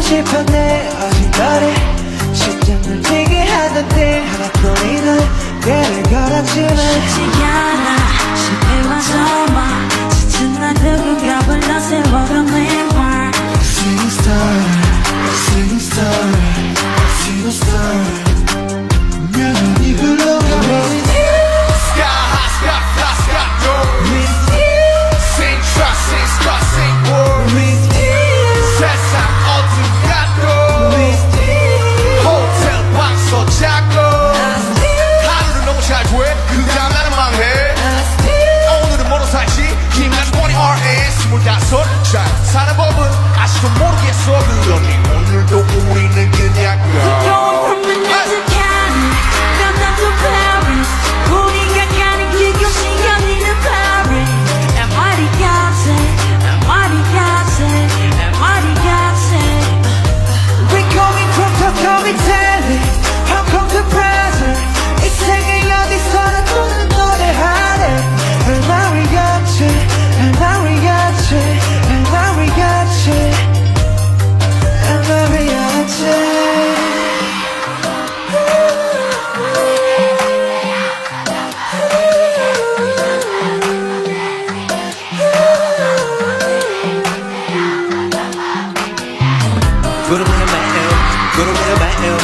싶었네 어딘가를 심장을 뛰게 하던 때 하나뿐인 널 걸었지만 쉽지 않아 실패와서만 지친 날 누군가 불러 세워간 왼발 Singing star, singing star, singing star 명언이 흘러가 With you Sky high, sky fly, sky low. With you Sing trust, sing star, sing word. With you 세상 어둠 가도 With you 호텔 방서 자고 하루는 너무 잘 돼. 그냥 나는 망해. 오늘은 뭐로 살지? 힘난 20RS 25살 사는 법은 아직도 모르겠어. 그러니 오늘도 우리는 그냥 Going from Manhattan to Cali London to Paris 우리가 가는 그곳이 여기는 Paris MRT 같아 MRT 같아 MRT 같아 We're going from Tokyo, Italy Hong Kong to Brazil 이 세계 어디서나 부르는 노래하네 LMR이같이 LMR이같이 LMR이같이 LMR이같이 구름 위에 매일 구름 위에 매일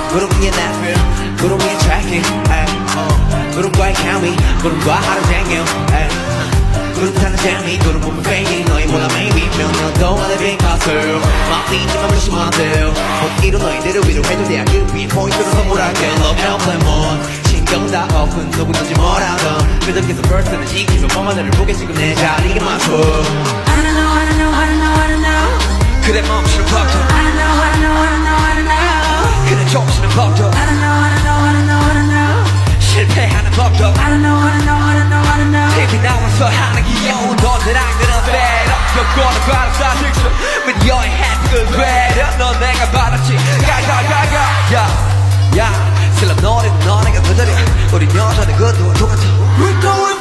구름 위에 나를 구름 위에 tracking 구름과의 케미 구름과 하루 종일 구름 타는 재미 구름 보면 fading 너의 몰라 maybe 몇년 동안의 빈 컷을 막히지만 무심한 듯 어디로 너희들을 위로해줘 대학 그 위에 포인트를 선물할게 Love airplane mode 신경 다 open 누구든지 뭐라던 그저께서 first는 지키며 뻔만을 보게 지금 내 자리에 맞춰 I don't know, I don't know, I don't know, I don't know 그래 멈추는 법도 I don't know, I don't know, I don't know, I don't know 그래 좁히는 법도 I don't know, I don't know, I don't know, I don't know 실패하는 법도 I don't know, I don't know, I don't know, I don't know TV 나와서 하는 귀여운 너들 안 그런 fed up 여권을 바로 싸질수 With your head good better 넌 내가 받았지 가가가가 야 슬럼 노래도 너네가 그대로 우린 여전히 그도 똑같아 We're going